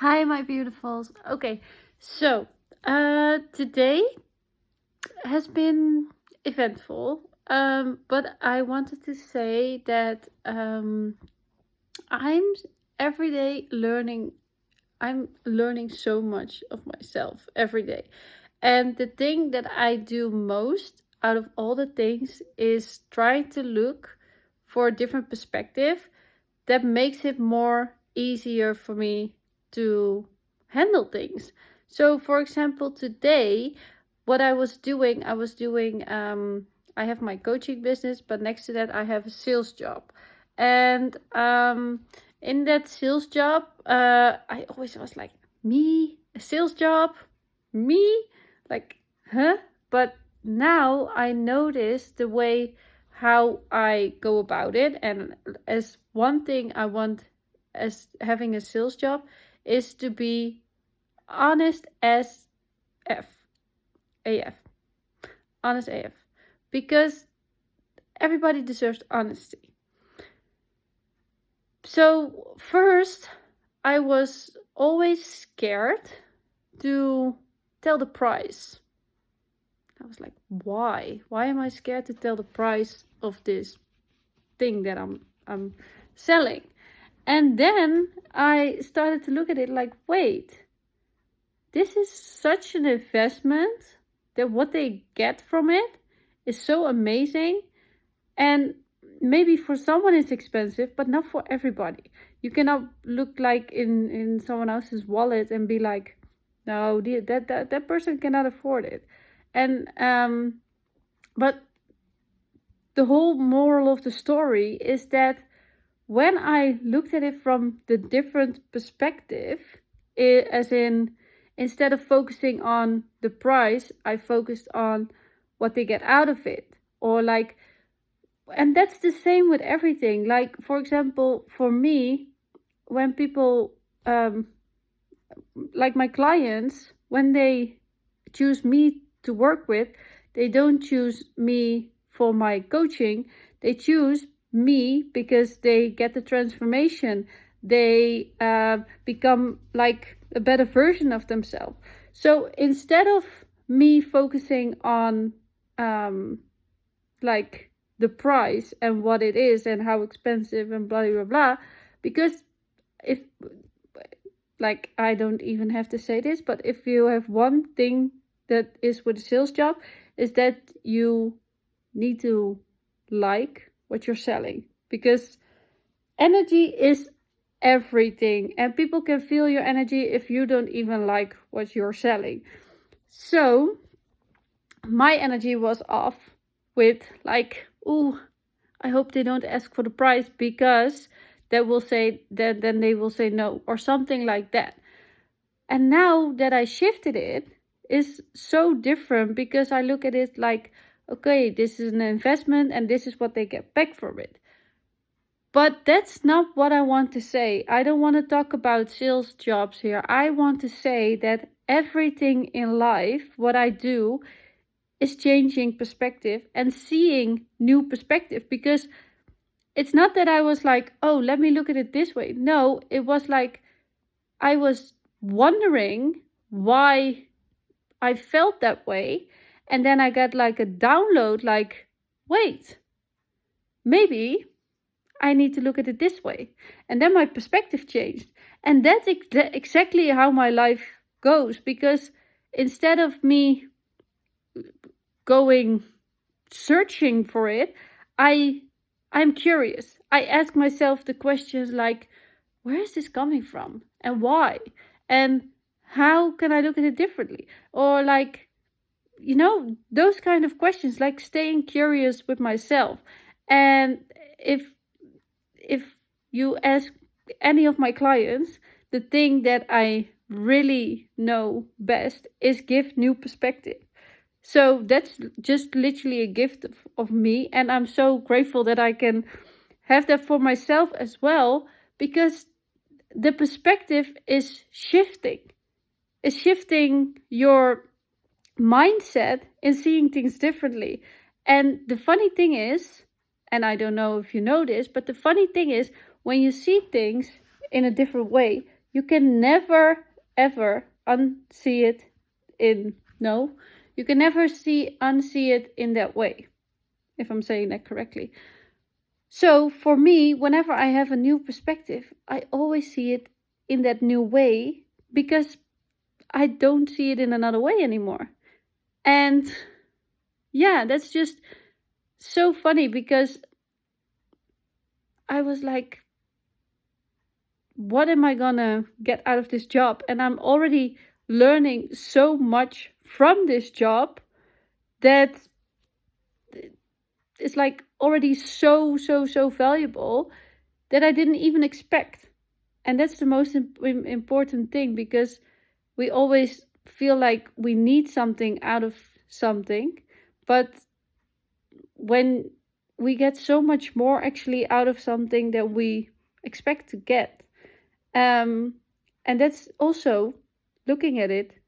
Hi, my beautifuls. Okay, so today has been eventful, but I wanted to say that I'm every day learning. I'm learning so much of myself every day, and the thing that I do most out of all the things is trying to look for a different perspective that makes it more easier for me to handle things. So, for example, today, what I was doing, I have my coaching business, but next to that, I have a sales job. And in that sales job, I always was like, me, a sales job, me, like, huh? But now I notice the way how I go about it. And as one thing I want as having a sales job is to be honest as F. AF. Honest AF. Because everybody deserves honesty. So, first, I was always scared to tell the price. I was like, why? Why am I scared to tell the price of this thing that I'm selling? And then I started to look at it like, wait, this is such an investment that what they get from it is so amazing. And maybe for someone it's expensive, but not for everybody. You cannot look like in someone else's wallet and be like, no, that person cannot afford it. And but the whole moral of the story is that when I looked at it from the different perspective, as in, instead of focusing on the price, I focused on what they get out of it. Or like, and that's the same with everything. Like, for example, for me, when people, like my clients, when they choose me to work with, they don't choose me for my coaching. They choose me because they get the transformation. They become like a better version of themselves. So instead of me focusing on like the price and what it is and how expensive and blah blah blah, because if, like, I don't even have to say this, but if you have one thing that is with a sales job, is that you need to like what you're selling, because energy is everything and people can feel your energy if you don't even like what you're selling. So my energy was off with like, ooh, I hope they don't ask for the price, because that will say that then they will say no, or something like that. And now that I shifted it, is so different, because I look at it like, okay, this is an investment and this is what they get back from it. But that's not what I want to say. I don't want to talk about sales jobs here. I want to say that everything in life, what I do, is changing perspective and seeing new perspective. Because it's not that I was like, oh, let me look at it this way. No, it was like I was wondering why I felt that way. And then I got like a download like, wait, maybe I need to look at it this way. And then my perspective changed. And that's exactly how my life goes. Because instead of me going searching for it, I'm curious. I ask myself the questions like, where is this coming from and why? And how can I look at it differently? Or like, those kind of questions, like staying curious with myself. And if you ask any of my clients, the thing that I really know best is give new perspective. So that's just literally a gift of me. And I'm so grateful that I can have that for myself as well, because the perspective is shifting. It's shifting your mindset in seeing things differently. And the funny thing is, and I don't know if you know this, but the funny thing is, when you see things in a different way, you can never ever unsee it in no, you can never unsee it in that way, if I'm saying that correctly. So for me, whenever I have a new perspective, I always see it in that new way because I don't see it in another way anymore. And yeah, that's just so funny because I was like, what am I gonna get out of this job? And I'm already learning so much from this job that it's like already so valuable that I didn't even expect. And that's the most important thing, because we always feel like we need something out of something, but when we get so much more actually out of something than we expect to get. And that's also, looking at it,